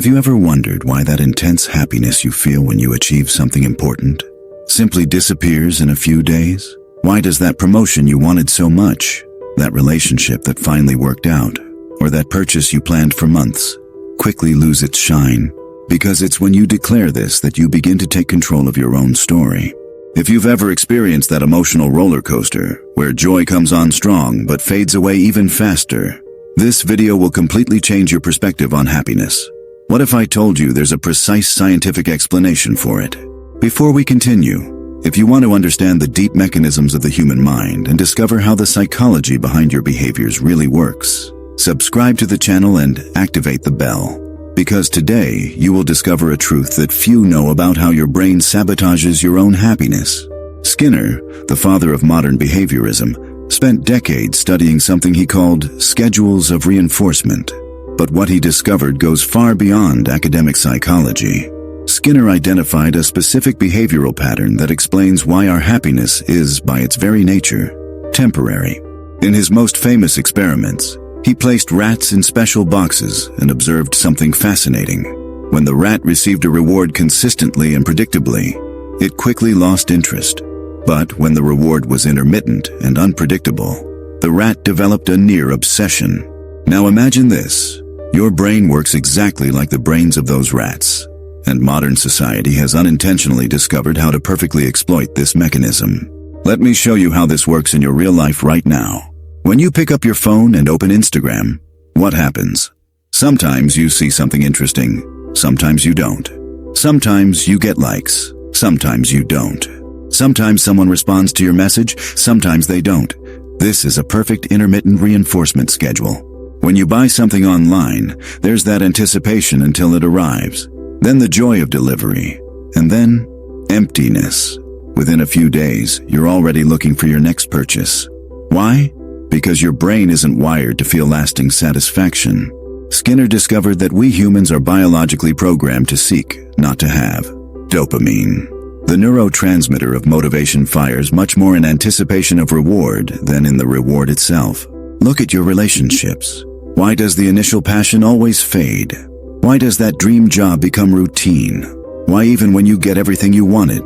Have you ever wondered why that intense happiness you feel when you achieve something important simply disappears in a few days? Why does that promotion you wanted so much, that relationship that finally worked out, or that purchase you planned for months, quickly lose its shine? Because it's when you declare this that you begin to take control of your own story. If you've ever experienced that emotional roller coaster, where joy comes on strong but fades away even faster, this video will completely change your perspective on happiness. What if I told you there's a precise scientific explanation for it? Before we continue, if you want to understand the deep mechanisms of the human mind and discover how the psychology behind your behaviors really works, subscribe to the channel and activate the bell. Because today, you will discover a truth that few know about how your brain sabotages your own happiness. Skinner, the father of modern behaviorism, spent decades studying something he called schedules of reinforcement. But what he discovered goes far beyond academic psychology. Skinner identified a specific behavioral pattern that explains why our happiness is, by its very nature, temporary. In his most famous experiments, he placed rats in special boxes and observed something fascinating. When the rat received a reward consistently and predictably, it quickly lost interest. But when the reward was intermittent and unpredictable, the rat developed a near obsession. Now imagine this. Your brain works exactly like the brains of those rats, and modern society has unintentionally discovered how to perfectly exploit this mechanism. Let me show you how this works in your real life right now. When you pick up your phone and open Instagram, what happens? Sometimes you see something interesting, sometimes you don't. Sometimes you get likes, sometimes you don't. Sometimes someone responds to your message, sometimes they don't. This is a perfect intermittent reinforcement schedule. When you buy something online, there's that anticipation until it arrives, then the joy of delivery, and then emptiness. Within a few days, you're already looking for your next purchase. Why? Because your brain isn't wired to feel lasting satisfaction. Skinner discovered that we humans are biologically programmed to seek, not to have. Dopamine, the neurotransmitter of motivation, fires much more in anticipation of reward than in the reward itself. Look at your relationships. Why does the initial passion always fade? Why does that dream job become routine? Why even when you get everything you wanted,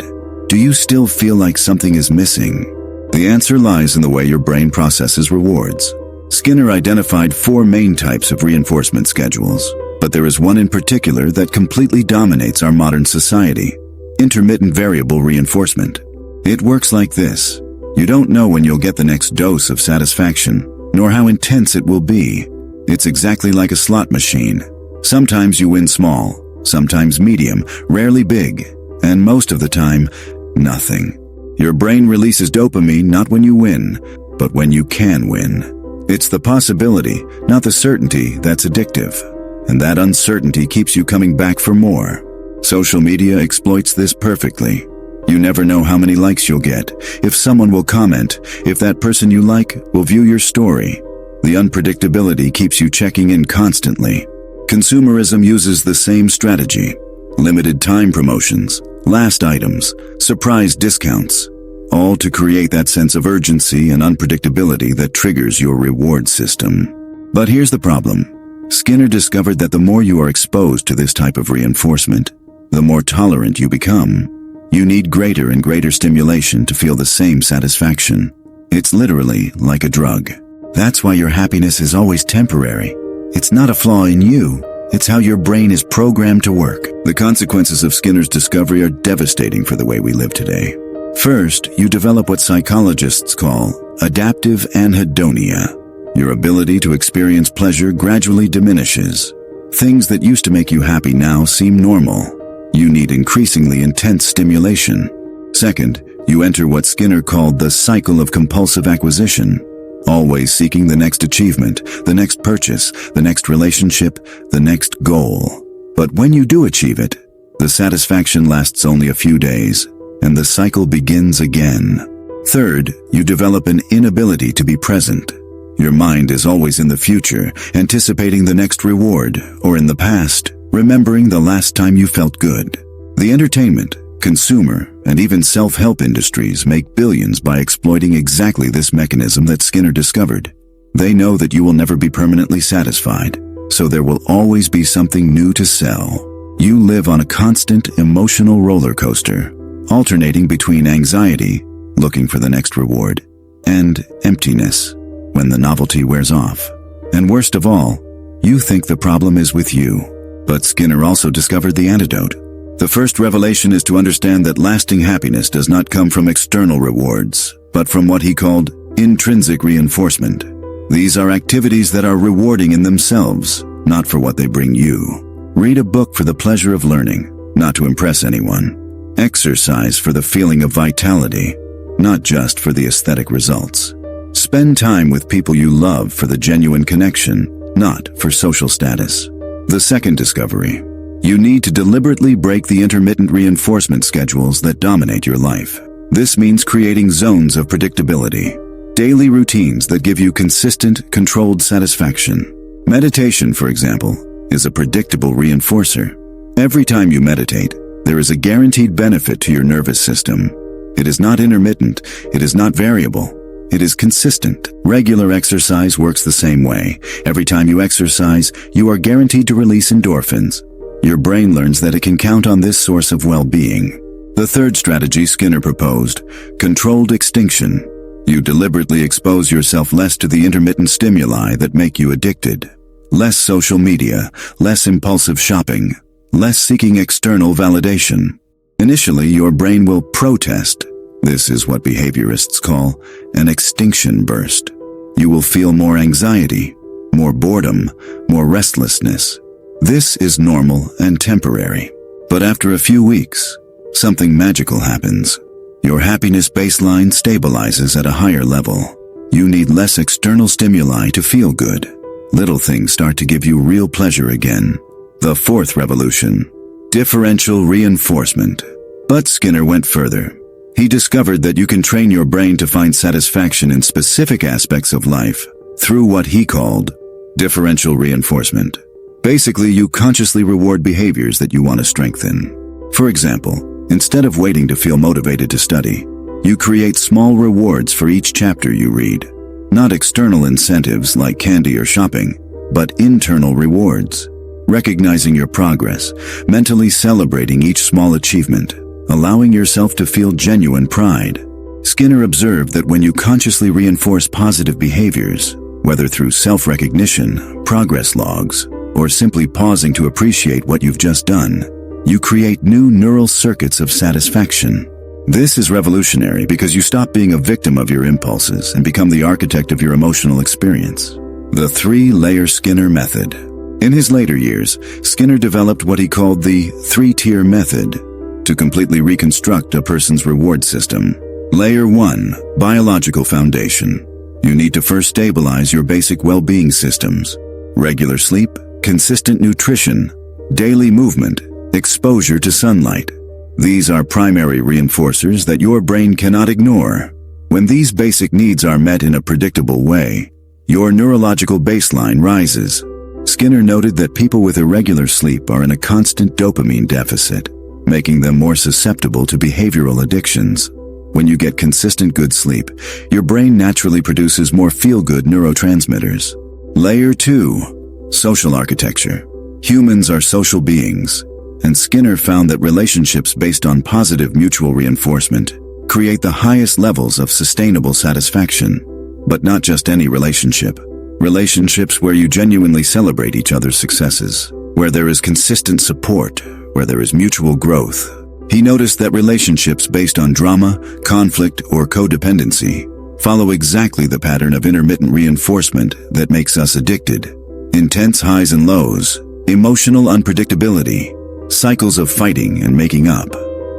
do you still feel like something is missing? The answer lies in the way your brain processes rewards. Skinner identified 4 main types of reinforcement schedules, but there is one in particular that completely dominates our modern society: intermittent variable reinforcement. It works like this. You don't know when you'll get the next dose of satisfaction, nor how intense it will be. It's exactly like a slot machine. Sometimes you win small, sometimes medium, rarely big, and most of the time, nothing. Your brain releases dopamine not when you win, but when you can win. It's the possibility, not the certainty, that's addictive, and that uncertainty keeps you coming back for more. Social media exploits this perfectly. You never know how many likes you'll get, if someone will comment, if that person you like will view your story. The unpredictability keeps you checking in constantly. Consumerism uses the same strategy. Limited time promotions, last items, surprise discounts, all to create that sense of urgency and unpredictability that triggers your reward system. But here's the problem. Skinner discovered that the more you are exposed to this type of reinforcement, the more tolerant you become. You need greater and greater stimulation to feel the same satisfaction. It's literally like a drug. That's why your happiness is always temporary. It's not a flaw in you. It's how your brain is programmed to work. The consequences of Skinner's discovery are devastating for the way we live today. First, you develop what psychologists call adaptive anhedonia. Your ability to experience pleasure gradually diminishes. Things that used to make you happy now seem normal. You need increasingly intense stimulation. Second, you enter what Skinner called the cycle of compulsive acquisition. Always seeking the next achievement, the next purchase, the next relationship, the next goal. But when you do achieve it, the satisfaction lasts only a few days, and the cycle begins again. Third, you develop an inability to be present. Your mind is always in the future, anticipating the next reward, or in the past, remembering the last time you felt good. The entertainment, consumer, and even self-help industries make billions by exploiting exactly this mechanism that Skinner discovered. They know that you will never be permanently satisfied. so there will always be something new to sell. You live on a constant emotional roller coaster, alternating between anxiety, looking for the next reward, and emptiness, when the novelty wears off. And worst of all, you think the problem is with you. But Skinner also discovered the antidote. The first revelation is to understand that lasting happiness does not come from external rewards, but from what he called intrinsic reinforcement. These are activities that are rewarding in themselves, not for what they bring you. Read a book for the pleasure of learning, not to impress anyone. Exercise for the feeling of vitality, not just for the aesthetic results. Spend time with people you love for the genuine connection, not for social status. The second discovery: you need to deliberately break the intermittent reinforcement schedules that dominate your life. This means creating zones of predictability, daily routines that give you consistent, controlled satisfaction. Meditation, for example, is a predictable reinforcer. Every time you meditate, there is a guaranteed benefit to your nervous system. It is not intermittent, it is not variable, it is consistent. Regular exercise works the same way. Every time you exercise, you are guaranteed to release endorphins. Your brain learns that it can count on this source of well-being. The third strategy Skinner proposed: controlled extinction. You deliberately expose yourself less to the intermittent stimuli that make you addicted. Less social media, less impulsive shopping, less seeking external validation. Initially, your brain will protest. This is what behaviorists call an extinction burst. You will feel more anxiety, more boredom, more restlessness. This is normal and temporary. But after a few weeks, something magical happens. Your happiness baseline stabilizes at a higher level. You need less external stimuli to feel good. Little things start to give you real pleasure again. The fourth revolution: differential reinforcement. But Skinner went further. He discovered that you can train your brain to find satisfaction in specific aspects of life through what he called differential reinforcement. Basically, you consciously reward behaviors that you want to strengthen. For example, instead of waiting to feel motivated to study, you create small rewards for each chapter you read. Not external incentives like candy or shopping, but internal rewards. Recognizing your progress, mentally celebrating each small achievement, allowing yourself to feel genuine pride. Skinner observed that when you consciously reinforce positive behaviors, whether through self-recognition, progress logs, or simply pausing to appreciate what you've just done, you create new neural circuits of satisfaction. This is revolutionary because you stop being a victim of your impulses and become the architect of your emotional experience. The three-layer Skinner method. In his later years, Skinner developed what he called the three-tier method to completely reconstruct a person's reward system. Layer 1, biological foundation. You need to first stabilize your basic well-being systems. Regular sleep, consistent nutrition, daily movement, exposure to sunlight. These are primary reinforcers that your brain cannot ignore. When these basic needs are met in a predictable way, your neurological baseline rises. Skinner noted that people with irregular sleep are in a constant dopamine deficit, making them more susceptible to behavioral addictions. When you get consistent good sleep, your brain naturally produces more feel-good neurotransmitters. Layer 2, social architecture. Humans are social beings, and Skinner found that relationships based on positive mutual reinforcement create the highest levels of sustainable satisfaction. But not just any relationship. Relationships where you genuinely celebrate each other's successes, where there is consistent support, where there is mutual growth. He noticed that relationships based on drama, conflict, or codependency follow exactly the pattern of intermittent reinforcement that makes us addicted. Intense highs and lows, emotional unpredictability, cycles of fighting and making up.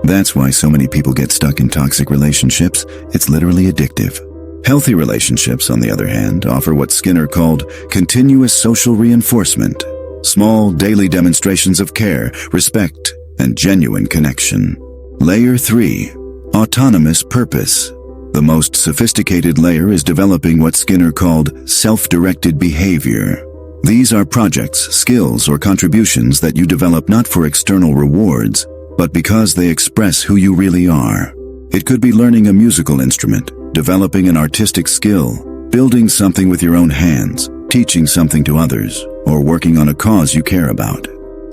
That's why so many people get stuck in toxic relationships. It's literally addictive. Healthy relationships, on the other hand, offer what Skinner called continuous social reinforcement. Small, daily demonstrations of care, respect, and genuine connection. Layer 3, autonomous purpose. The most sophisticated layer is developing what Skinner called self-directed behavior. These are projects, skills, or contributions that you develop not for external rewards, but because they express who you really are. It could be learning a musical instrument, developing an artistic skill, building something with your own hands, teaching something to others, or working on a cause you care about.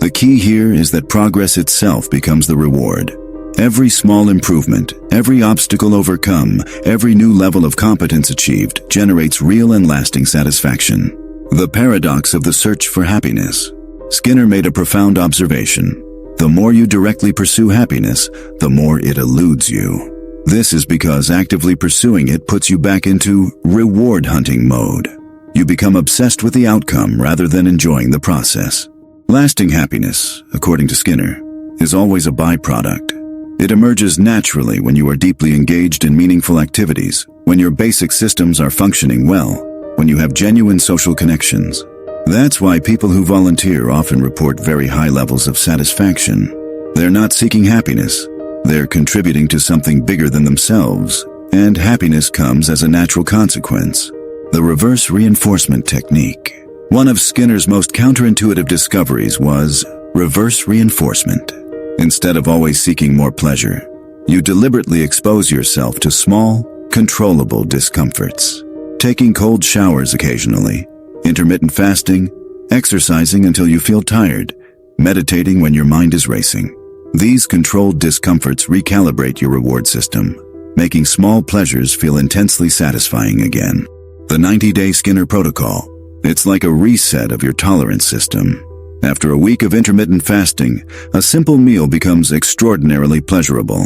The key here is that progress itself becomes the reward. Every small improvement, every obstacle overcome, every new level of competence achieved generates real and lasting satisfaction. The paradox of the search for happiness. Skinner made a profound observation. The more you directly pursue happiness, the more it eludes you. This is because actively pursuing it puts you back into reward hunting mode. You become obsessed with the outcome rather than enjoying the process. Lasting happiness, according to Skinner, is always a byproduct. It emerges naturally when you are deeply engaged in meaningful activities, when your basic systems are functioning well, when you have genuine social connections. That's why people who volunteer often report very high levels of satisfaction. They're not seeking happiness. They're contributing to something bigger than themselves, and happiness comes as a natural consequence. The reverse reinforcement technique. One of Skinner's most counterintuitive discoveries was reverse reinforcement. Instead of always seeking more pleasure, you deliberately expose yourself to small, controllable discomforts. Taking cold showers occasionally, intermittent fasting, exercising until you feel tired, meditating when your mind is racing. These controlled discomforts recalibrate your reward system, making small pleasures feel intensely satisfying again. The 90-day Skinner protocol. It's like a reset of your tolerance system. After a week of intermittent fasting, a simple meal becomes extraordinarily pleasurable.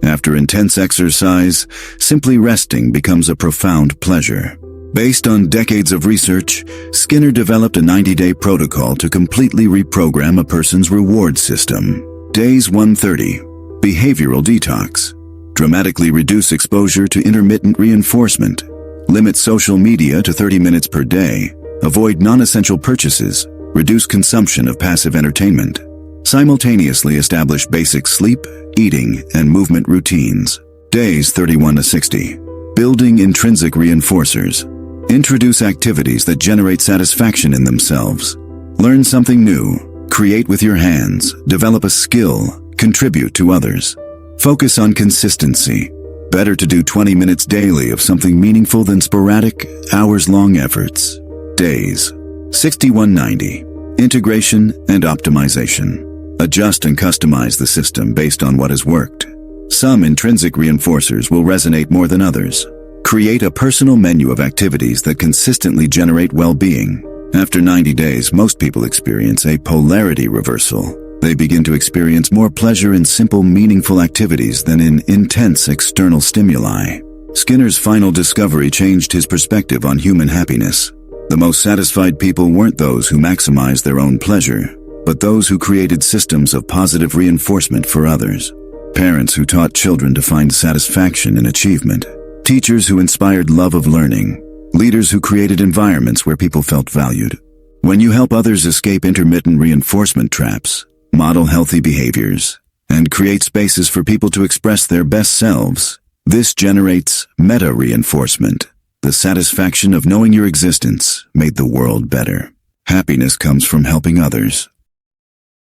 After intense exercise, simply resting becomes a profound pleasure. Based on decades of research, Skinner developed a 90-day protocol to completely reprogram a person's reward system. Days 130. Behavioral detox. Dramatically reduce exposure to intermittent reinforcement. Limit social media to 30 minutes per day. Avoid non-essential purchases. Reduce consumption of passive entertainment. Simultaneously establish basic sleep, eating, and movement routines. Days 31 to 60. Building intrinsic reinforcers. Introduce activities that generate satisfaction in themselves. Learn something new. Create with your hands. Develop a skill. Contribute to others. Focus on consistency. Better to do 20 minutes daily of something meaningful than sporadic, hours-long efforts. Days 6190. Integration and optimization. Adjust and customize the system based on what has worked. Some intrinsic reinforcers will resonate more than others. Create a personal menu of activities that consistently generate well-being. After 90 days, most people experience a polarity reversal. They begin to experience more pleasure in simple, meaningful activities than in intense external stimuli. Skinner's final discovery changed his perspective on human happiness. The most satisfied people weren't those who maximized their own pleasure, but those who created systems of positive reinforcement for others. Parents who taught children to find satisfaction in achievement. Teachers who inspired love of learning. Leaders who created environments where people felt valued. When you help others escape intermittent reinforcement traps, model healthy behaviors, and create spaces for people to express their best selves, this generates meta-reinforcement. The satisfaction of knowing your existence made the world better. Happiness comes from helping others,